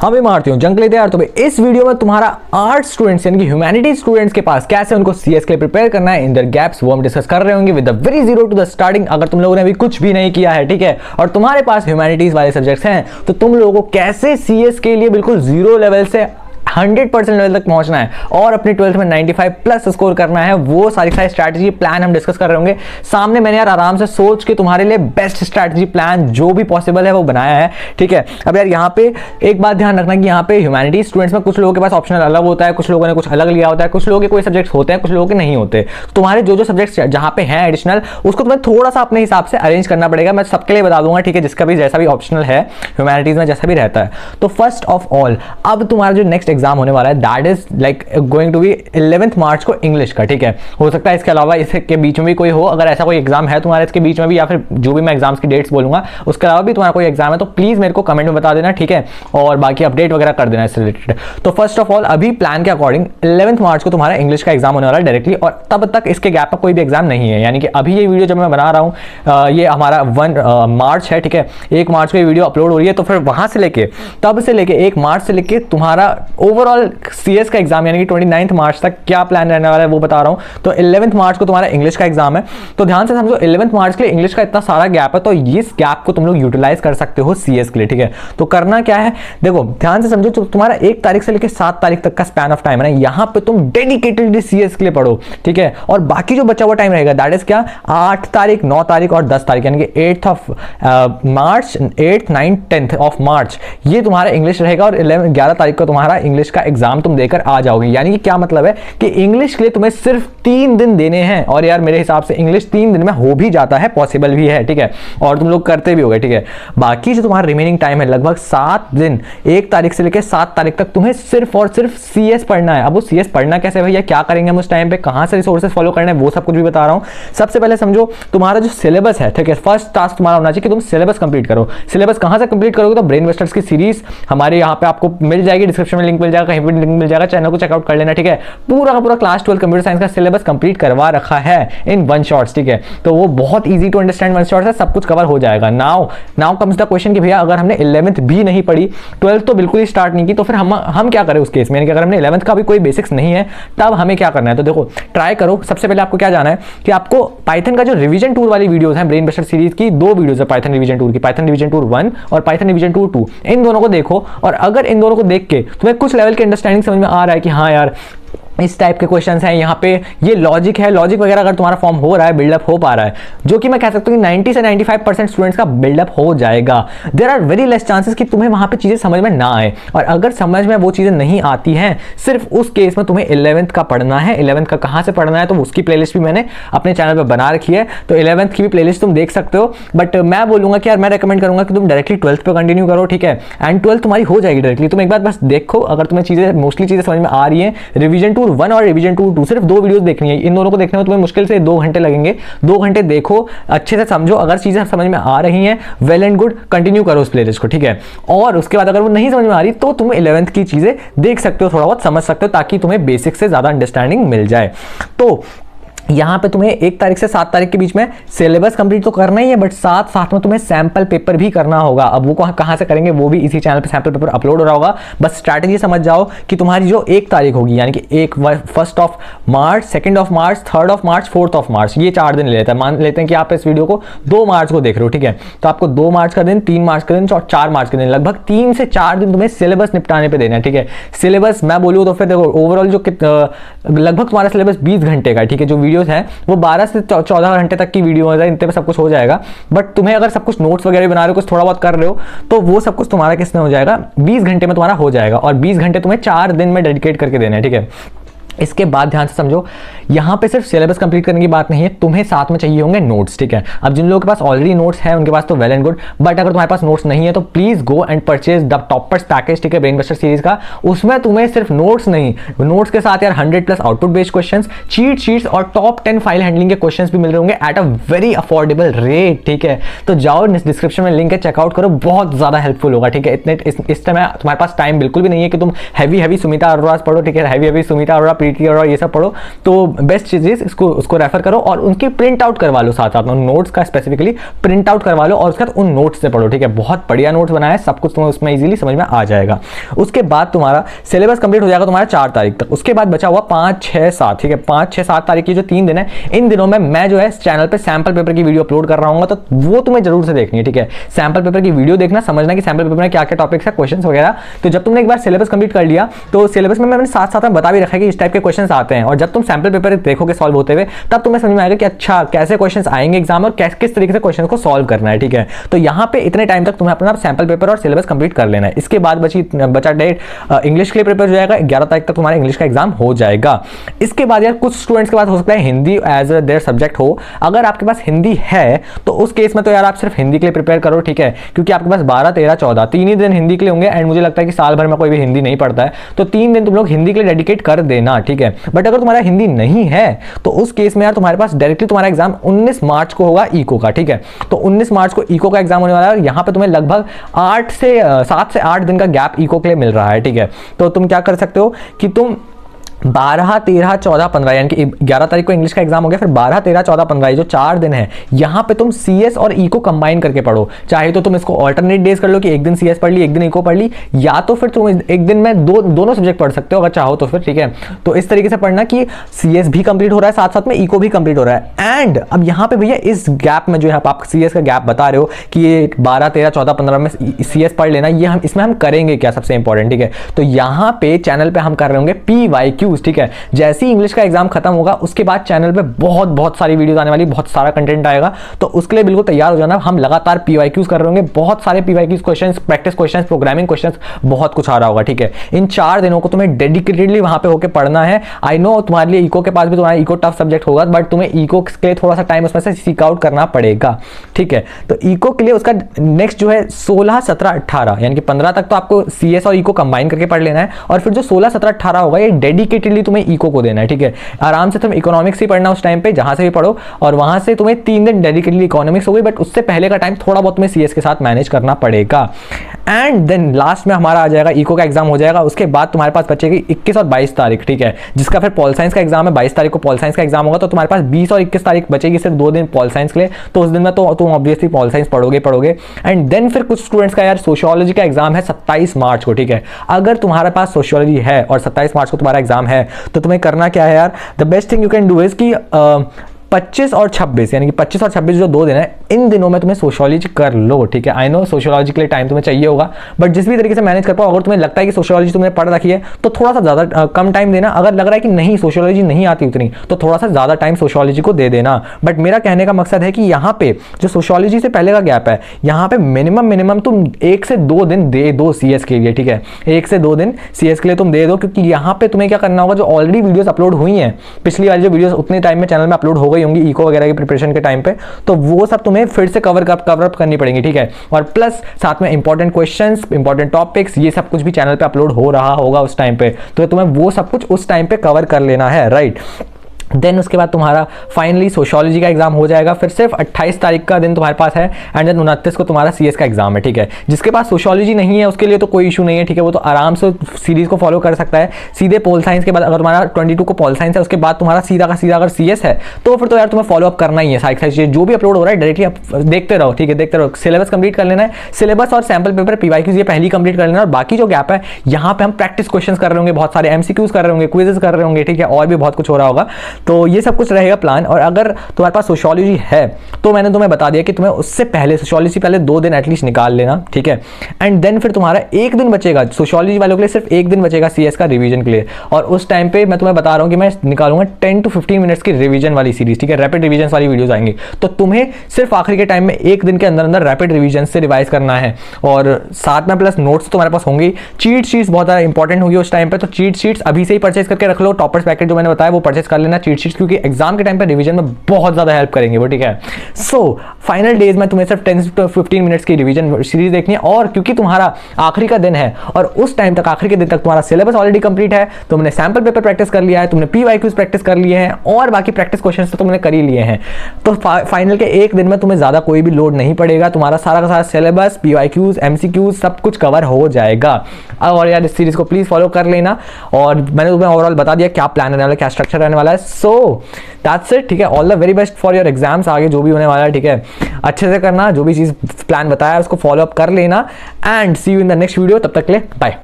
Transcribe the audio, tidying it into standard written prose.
हाँ भी मारती हूँ जंग लेते यार। तो भाई इस वीडियो में तुम्हारा आर्ट स्टूडेंट्स यानी कि ह्यूमैनिटी स्टूडेंट्स के पास कैसे उनको सीएस के लिए प्रिपेयर करना है, इन देयर गैप्स, वो हम डिस्कस कर रहे होंगे with the very zero to the starting. अगर तुम लोगों ने अभी कुछ भी नहीं किया है, ठीक है, और तुम्हारे पास ह्यूमैनिटीज वाले सब्जेक्ट्स हैं, तो तुम लोगों को कैसे सीएस के लिए बिल्कुल जीरो लेवल से 100% लेवल तक पहुंचना है और अपनी 12th में 95 प्लस स्कोर करना है, वो सारी स्ट्रैटेजी प्लान हम डिस्कस कर रहे होंगे। सामने मैंने यार आराम से सोच के तुम्हारे लिए बेस्ट स्ट्रैटेजी प्लान जो भी पॉसिबल है वो बनाया है, ठीक है। अब यार यहाँ पे एक बात ध्यान रखना कि यहाँ पे ह्यूमैनिटी स्टूडेंट्स में कुछ लोगों के पास ऑप्शनल अलग होता है, कुछ लोगों ने कुछ अलग लिया होता है, कुछ लोगों के कोई सब्जेक्ट्स होते हैं, कुछ लोगों के नहीं होते। तुम्हारे जो सब्जेक्ट्स जहाँ पे हैं एडिशनल, उसको तुम्हें थोड़ा सा अपने हिसाब से अरेंज करना पड़ेगा। मैं सबके लिए बता दूंगा, ठीक है, जिसका भी जैसा भी ऑप्शनल है ह्यूमैनिटीज में जैसा भी रहता है। तो फर्स्ट ऑफ ऑल अब तुम्हारा जो नेक्स्ट एग्जाम होने वाला है that is like going to be 11th March को इंग्लिश का, ठीक है। हो सकता है इसके अलावा इसके बीच में भी कोई हो, अगर ऐसा कोई एग्जाम है तुम्हारे इसके बीच में भी, या फिर जो भी मैं एग्जाम्स की डेट्स बोलूंगा उसके अलावा भी तुम्हारा कोई एग्जाम है, तो प्लीज मेरे को कमेंट में बता देना, ठीक है, और बाकी अपडेट वगैरह कर देना इससे रिलेटेड। तो फर्स्ट ऑफ ऑल अभी प्लान के अकॉर्डिंग 11th मार्च को तुम्हारा इंग्लिश का एग्जाम होने वाला है डायरेक्टली, और तब तक इसके गैप पर कोई भी एग्जाम नहीं है। यानी कि अभी ये वीडियो जब मैं बना रहा हूँ ये हमारा 1 मार्च है, ठीक है, 1 मार्च को ये वीडियो अपलोड हो रही है, तो फिर वहां से लेके तब से लेके 1 मार्च से लेके तुम्हारा ओवरऑल सीएस का एग्जाम यानी कि 29 मार्च तक क्या प्लान रहने वाला है वो बता रहा हूं। तो 11th मार्च को तुम्हारा इंग्लिश का एग्जाम है, तो ध्यान से समझो 11th मार्च के लिए इंग्लिश का इतना सारा गैप है, तो इस गैप को तुम लोग यूटिलाइज कर सकते हो सीएस के लिए, ठीक है। तो करना क्या है, देखो ध्यान से समझो, तुम्हारा 1 तारीख से लेकर 7 तारीख तक का स्पैन ऑफ टाइम है ना, यहां पे तुम डेडिकेटेडली सीएस के लिए पढ़ो, ठीक है। और बाकी जो बचा हुआ टाइम रहेगा दैट इज क्या, 8 तारीख 9 तारीख और 10 तारीख यानी कि 8th of March, 8th 9th 10th of March ये तुम्हारा इंग्लिश रहेगा, और 11 तारीख को तुम्हारा इंग्लिश का एग्जाम तुम देकर आ जाओगे। यानी कि क्या मतलब है कि इंग्लिश के लिए तुम्हें सिर्फ 3 दिन देने हैं, और यार मेरे हिसाब से इंग्लिश 3 दिन में हो भी जाता है, पॉसिबल भी है, ठीक है, और तुम लोग करते भी होगे, ठीक है। बाकी जो तुम्हारा रिमेनिंग टाइम है लगभग 7 दिन, 1 तारीख से लेकर 7 तारीख तक तुम्हें सिर्फ और सिर्फ सीएस पढ़ना है। अब वो सीएस पढ़ना कैसे भैया, क्या करेंगे हम उस टाइम पे, कहां से रिसोर्सेज फॉलो करना है, वो सब कुछ भी बता रहा हूं। सबसे पहले समझो तुम्हारा जो सिलेबस है, ठीक है, फर्स्ट टास्क तुम्हारा होना चाहिए कि तुम सिलेबस कंप्लीट करो। सिलेबस कहां से कंप्लीट करोगे, तो ब्रेनबस्टर्स की सीरीज हमारे यहाँ पे आपको मिल जाएगी, डिस्क्रिप्शन में लिंक मिल जाएगा, कहीं भी लिंक मिल जाएगा, चैनल को चेकआउट कर लेना, ठीक है। पूरा का पूरा क्लास 12 कंप्यूटर साइंस का सिलेबस कंप्लीट करवा रखा है इन 1 शॉट्स, ठीक है। तो वो बहुत इजी टू अंडरस्टैंड 1 शॉट्स है, सब कुछ कवर हो जाएगा। नाउ कम्स द क्वेश्चन कि भैया अगर हमने 11th भी नहीं पढ़ी, 12th तो बिल्कुल ही स्टार्ट नहीं की, तो फिर हम क्या करें उस केस में, यानी कि अगर हमने 11th का भी कोई बेसिक्स नहीं है तब हमें क्या करना है। तो देखो ट्राई करो, सबसे पहले आपको क्या जाना है कि आपको पाइथन का जो रिवीजन टूर वाली वीडियोस हैं, ब्रेन बस्टर सीरीज की 2 वीडियोस है पाइथन रिवीजन टूर की, पाइथन रिवीजन टूर 1 और पाइथन रिवीजन टूर 2, इन दोनों को देखो। और अगर इन दोनों को देख के तुम्हें कुछ लेवल की अंडरस्टैंडिंग समझ में आ रहा है कि हाँ यार इस टाइप के क्वेश्चंस हैं, यहाँ पे ये लॉजिक है, लॉजिक वगैरह अगर तुम्हारा फॉर्म हो रहा है, बिल्डअप हो पा रहा है, जो कि मैं कह सकता हूँ कि 90 से 95% स्टूडेंट्स का बिल्डअप हो जाएगा। There are very less chances कि तुम्हें वहाँ पे चीज़ें समझ में ना आए, और अगर समझ में वो चीज़ें नहीं आती हैं, सिर्फ उस केस में तुम्हें 11th का पढ़ना है। 11th का कहाँ से पढ़ना है, तो उसकी प्लेलिस्ट भी मैंने अपने चैनल पर बना रखी है, तो 11th की भी प्लेलिस्ट तुम देख सकते हो। बट मैं बोलूँगा कि यार मैं रेकमेंड करूँगा कि तुम डायरेक्टली 12th पे कंटिन्यू करो, ठीक है, एंड 12th तुम्हारी हो जाएगी डायरेक्टली। तुम एक बार बस देखो, अगर तुम्हें चीज़ें मोस्टली चीज़ें समझ में आ रही हैं, रिवीजन टूर 1 और रिवीजन टूर 2 सिर्फ 2 वीडियोस देखनी है, इन दोनों को देखने में तुम्हें मुश्किल से 2 घंटे लगेंगे। 2 घंटे देखो, अच्छे से समझो, अगर चीजें समझ में आ रही हैं वेल एंड गुड, कंटिन्यू करो उस प्लेलिस्ट को, ठीक है। और उसके बाद अगर वो नहीं समझ में आ रही तो तुम 11th की चीजें देख सकते हो, थोड़ा बहुत समझ सकते हो, ताकि तुम्हें बेसिक से ज्यादा अंडरस्टैंडिंग मिल जाए। तो यहाँ पे तुम्हें 1 तारीख से 7 तारीख के बीच में सिलेबस कंप्लीट तो करना ही है, बट साथ साथ में तुम्हें सैंपल पेपर भी करना होगा। अब वो कहाँ से करेंगे, वो भी इसी चैनल पे सैंपल पेपर अपलोड हो रहा होगा। बस स्ट्रैटेजी समझ जाओ कि तुम्हारी जो 1 तारीख होगी, यानी कि 1st of March, 2nd of March, 3rd of March, 4th of March, ये 4 दिन ले लेता है। मान लेते हैं कि आप इस वीडियो को 2 मार्च को देख रहे हो, ठीक है, तो आपको 2 मार्च का दिन, 3 मार्च का दिन और 4 मार्च का दिन, लगभग 3 से 4 दिन तुम्हें सिलेबस निपटाने पे देना है, ठीक है। सिलेबस मैं बोलूँ तो फिर देखो ओवरऑल जो लगभग तुम्हारा सिलेबस 20 घंटे का, ठीक है, जो वीडियोस हैं वो 12 से 14 घंटे तक की वीडियो है, इतने में सब कुछ हो जाएगा। बट तुम्हें अगर सब कुछ नोट्स वगैरह बना रहे हो, कुछ थोड़ा बहुत कर रहे हो, तो वो सब कुछ तुम्हारा किसमें हो जाएगा, 20 घंटे में तुम्हारा हो जाएगा, और 20 घंटे तुम्हें 4 दिन में डेडिकेट करके देना है, ठीक है। इसके बाद ध्यान से समझो, यहाँ पे सिर्फ सिलेबस कंप्लीट करने की बात नहीं है, तुम्हें साथ में चाहिए होंगे नोट्स, ठीक है। अब जिन लोगों के पास ऑलरेडी नोट्स है उनके पास तो वेल एंड गुड, बट अगर तुम्हारे पास नोट्स नहीं है तो please go and purchase the toppers package, ठीक है, ब्रेन बस्टर सीरीज का। उसमें तुम्हें सिर्फ नोट्स नहीं, नोट्स के साथ यार 100+ output based questions, cheat sheets और टॉप 10 फाइल हैंडलिंग के क्वेश्चंस भी मिल रहे होंगे at a very affordable rate, ठीक है। तो जाओ, डिस्क्रिप्शन में लिंक है, चेकआउट करो, बहुत ज्यादा हेल्पफुल होगा, ठीक है। इस समय तुम्हारे पास टाइम बिल्कुल भी नहीं है कि तुम हैवी सुमिता अरोरा पढ़ो, ठीक है, हैवी सुमिता अरोरा पीटी और ये सब पढ़ो, तो बेस्ट चीज़ इसको उसको रेफर करो और उनकी प्रिंट आउट करवा लो साथ साथ में, नोट्स का स्पेसिफिकली प्रिंट आउट करवा लो और उसके बाद उन नोट्स से पढ़ो, ठीक है। बहुत बढ़िया नोट्स बनाए, सब कुछ तुम्हें उसमें इजीली समझ में आ जाएगा। उसके बाद तुम्हारा सिलेबस कंप्लीट हो जाएगा तुम्हारा 4 तारीख तक। उसके बाद बचा हुआ 5, 6, 7, ठीक है। 5, 6, 7 तारीख की जो 3 दिन है, इन दिनों में मैं जो है इस चैनल पे सैंपल पेपर की वीडियो अपलोड कर रहा हूँ, तो वो तुम्हें जरूर से देखनी है, ठीक है। सैंपल पेपर की वीडियो देखना, समझना कि सैंपल पेपर में क्या क्या टॉपिक्स है, क्वेश्चंस वगैरह। तो जब तुमने एक बार सिलेबस कंप्लीट कर लिया तो सिलेबस में मैंने साथ साथ में बता भी रखा है कि इस टाइप के क्वेश्चंस आते हैं, और जब तुम सैंपल पेपर देखोगे सॉल्व होते हुए तब तुम्हें समझ में आएगा कि अच्छा कैसे क्वेश्चंस आएंगे एग्जाम और किस तरीके से क्वेश्चन को सॉल्व करना है, ठीक है। तो यहाँ पे इतने टाइम तक तुम्हें अपना सैंपल पेपर और सिलेबस कंप्लीट कर लेना है। इसके बाद बचा डेट इंग्लिश के लिए प्रिपेयर हो जाएगा, 11 तारीख तक तुम्हारा इंग्लिश का एग्जाम हो जाएगा। इसके बाद यार कुछ स्टूडेंट्स के पास हो सकता है हिंदी एज देयर सब्जेक्ट हो। अगर आपके पास हिंदी है तो उस केस में तो यार आप सिर्फ हिंदी के लिए प्रिपेयर करो, ठीक है, क्योंकि आपके पास 12, 13, 14 3 ही दिन हिंदी के लिए होंगे, एंड मुझे लगता है कि साल भर में कोई भी हिंदी नहीं पढ़ता है, तो 3 दिन तुम लोग हिंदी के लिए डेडिकेट कर देना, ठीक है। बट अगर तुम्हारा हिंदी नहीं है तो उस केस में यार तुम्हारे पास डायरेक्टली तुम्हारा एग्जाम 19 मार्च को होगा इको का, ठीक है। तो 19 मार्च को इको का एग्जाम होने वाला है, और यहाँ पे तुम्हें लगभग 7 से 8 दिन का गैप इको के लिए मिल रहा है, ठीक है। तो तुम क्या कर सकते हो कि तुम 12, 13, 14, 15 यानी कि 11 तारीख को इंग्लिश का एग्जाम हो गया, फिर 12, 13, 14, 15 ये जो 4 दिन है यहाँ पे तुम सीएस और इको कंबाइन करके पढ़ो। चाहे तो तुम इसको ऑल्टरनेट डेज कर लो कि एक दिन सीएस पढ़ ली, एक दिन इको पढ़ ली, या तो फिर तुम एक दिन में दोनों सब्जेक्ट पढ़ सकते हो अगर चाहो तो फिर, ठीक है। तो इस तरीके से पढ़ना कि सीएस भी कंप्लीट हो रहा है, साथ साथ में इको भी कंप्लीट हो रहा है। एंड अब यहाँ पे भैया इस गैप में जो है आप सीएस का गैप बता रहे हो कि ये 12, 13, 14, 15 में सीएस पढ़ लेना, ये इसमें हम करेंगे क्या सबसे इंपॉर्टेंट, ठीक है। तो यहाँ पे चैनल पे हम कर रहे होंगे PYQs, ठीक है। जैसे ही इंग्लिश का एग्जाम खत्म होगा उसके बाद चैनल पे बहुत सारी वीडियोस आने वाली, बहुत सारा कंटेंट आएगा, तो उसके लिए बिल्कुल तैयार हो जाना। हम लगातार PYQs कर रहे होंगे, बहुत सारे PYQs questions, practice questions, programming questions, बहुत कुछ आ रहा होगा, ठीक है। इन 4 दिनों को तुम्हें डेडिकेटेडली वहां पे होकर पढ़ना है। आई नो तुम्हारे लिए इको के पास भी तुम्हारा इको टफ सब्जेक्ट होगा, बट तुम्हें इको के लिए थोड़ा सा टाइम उसमें से सीक आउट करना पड़ेगा, ठीक है। तो इको के लिए उसका नेक्स्ट जो है 16, 17, 18 यानी कि 15 तक तो आपको CS और इको कंबाइन करके पढ़ लेना है, और फिर जो 16, 17, 18 होगा ये डेडिकेटेडली तुम्हें इको को देना है, ठीक है। आराम से तुम इकोनॉमिक्स ही पढ़ना उस टाइम पे जहां से भी पढ़ो, और वहां से तुम्हें 3 दिन डेडिकेटली इकोनॉमिक्स हो गई, बट उससे पहले का टाइम थोड़ा बहुत तुम्हें सीएस के साथ मैनेज करना पड़ेगा। एंड देन लास्ट में हमारा आ जाएगा इको का एग्जाम हो जाएगा। उसके बाद तुम्हारे पास बचेगी 21 और 22 तारीख, ठीक है, जिसका फिर पॉल साइंस का एग्जाम है। 22 तारीख को पॉल साइंस का एग्जाम होगा, तो तुम्हारे पास 20 और 21 तारीख बचेगी सिर्फ 2 दिन पॉल साइंस के लिए। तो उस दिन में तो तुम ऑब्वियसली पॉल साइंस पढ़ोगे। एंड देन फिर कुछ स्टूडेंट्स का यार सोशियोलॉजी का एग्जाम है 27 मार्च को, ठीक है। अगर तुम्हारे पास सोशियोलॉजी है और 27 मार्च को तुम्हारा एग्जाम है तो तुम्हें करना क्या है यार, the best thing you can do is कि 25 और 26 यानी कि 25 और 26 जो 2 दिन है, इन दिनों में तुम्हें सोशियोलॉजी कर लो, ठीक है। आई नो सोशियोलॉजी के लिए टाइम तुम्हें चाहिए होगा, बट जिस भी तरीके से मैनेज कर पाओ। अगर तुम्हें लगता है कि सोशियोलॉजी तुमने पढ़ रखी है तो थोड़ा सा ज़्यादा कम टाइम देना। अगर लग रहा है कि नहीं सोशियोलॉजी नहीं आती उतनी, तो थोड़ा सा ज़्यादा टाइम सोशियोलॉजी को दे देना। बट मेरा कहने का मकसद है कि यहाँ पे जो सोशियोलॉजी से पहले का गैप है, यहाँ पे मिनिमम तुम 1 से 2 दिन दे दो CS के लिए, ठीक है। 1 से 2 दिन CS के लिए तुम दे दो, क्योंकि यहाँ पे तुम्हें क्या करना होगा, जो ऑलरेडी वीडियोस अपलोड हुई हैं, पिछली वाली जो वीडियोस उतने टाइम में चैनल में अपलोड हो गई होंगी इको वगैरह की प्रिपरेशन के टाइम पे, तो वो सब तुम्हें फिर से कवर अप करनी पड़ेंगी, ठीक है। और प्लस साथ में इंपॉर्टेंट क्वेश्चंस, इंपॉर्टेंट टॉपिक्स, ये सब कुछ भी चैनल पे अपलोड हो रहा होगा उस टाइम पे, तो तुम्हें वो सब कुछ उस टाइम पे कवर कर लेना है, राइट। देन उसके बाद तुम्हारा फाइनली सोशियोलॉजी का एग्जाम हो जाएगा। फिर सिर्फ 28 तारीख का दिन तुम्हारे पास है, एंड देन 29 को तुम्हारा CS का एग्जाम है, ठीक है। जिसके पास सोशियोलॉजी नहीं है उसके लिए तो कोई इशू नहीं है, ठीक है, वो तो आराम से सीरीज को फॉलो कर सकता है। सीधे पोल साइंस के बाद अगर तुम्हारा 22 को पोल साइंस है, उसके बाद तुम्हारा सीधा का सीधा अगर CS है, तो फिर तो यार तुम्हें फॉलो अप करना ही है। साइड जो भी अपलोड हो रहा है डायरेक्टली आप देखते रहो, ठीक है, देखते रहो। सिलेबस कंप्लीट कर लेना है, सिलेबस और सैंपल पेपर PYQs ये पहली कंप्लीट कर लेना, और बाकी जो गैप है यहाँ पे हम प्रैक्टिस क्वेश्चन कर रहे होंगे, बहुत सारे MCQs कर रहे होंगे, क्विजेस कर रहे होंगे, ठीक है, और भी बहुत कुछ हो रहा होगा। तो ये सब कुछ रहेगा प्लान। और अगर तुम्हारे पास सोशियोलॉजी है तो मैंने तुम्हें बता दिया कि तुम्हें उससे पहले सोशियोलॉजी से पहले 2 दिन एटलीस्ट निकाल लेना, ठीक है। एंड देन फिर तुम्हारा 1 दिन बचेगा सोशियोलॉजी वालों के लिए, सिर्फ 1 दिन बचेगा CS का रिवीजन के लिए। और उस टाइम पे मैं तुम्हें बता रहा हूं कि मैं निकालूंगा 10 to 15 मिनट्स की रिवीजन वाली सीरीज, ठीक है, रैपिड रिवीजन वाली वीडियोस आएंगी। तो तुम्हें सिर्फ आखिरी के टाइम में 1 दिन के अंदर अंदर रैपिड रिवीजन से रिवाइज करना है, और साथ में प्लस नोट्स तुम्हारे पास होंगी। चीट शीट्स बहुत ज़्यादा इंपॉर्टेंट होगी उस टाइम पे, तो चीट शीट्स अभी से ही परचेज करके रख लो। टॉपर्स पैकेट जो मैंने बताया वो परचेज कर लेना, चीट चीट शीट्स, क्योंकि एग्जाम के टाइम पर रिवीजन में बहुत ज़्यादा हेल्प करेंगे वो, ठीक है। सो फाइनल डेज में तुम्हें सिर्फ 10 to 15 मिनट्स की रिवीजन सीरीज देखनी है, और क्योंकि तुम्हारा आखिरी का दिन है और उस टाइम तक, आखिरी के दिन तक तुम्हारा सिलेबस ऑलरेडी कंप्लीट है, तुमने सैंपल पेपर प्रैक्टिस कर लिया है, तुमने PYQs प्रैक्टिस कर लिए हैं, और बाकी प्रैक्टिस क्वेश्चंस तो तुमने कर ही लिए हैं, तो फाइनल के एक दिन में तुम्हें ज़्यादा कोई भी लोड नहीं पड़ेगा, तुम्हारा सारा का सारा सिलेबस, PYQs, MCQs सब कुछ कवर हो जाएगा। और यार इस सीरीज को प्लीज़ फॉलो कर लेना, और मैंने तुम्हें ओवरऑल बता दिया क्या प्लान रहने वाला है, क्या स्ट्रक्चर रहने वाला है। सो दैट्स इट, ठीक है। All the very best for your exams, आगे जो भी होने वाला है, ठीक है, अच्छे से करना, जो भी चीज़ प्लान बताया उसको फॉलो अप कर लेना, and see you in the next video. तब तक के लिए बाय।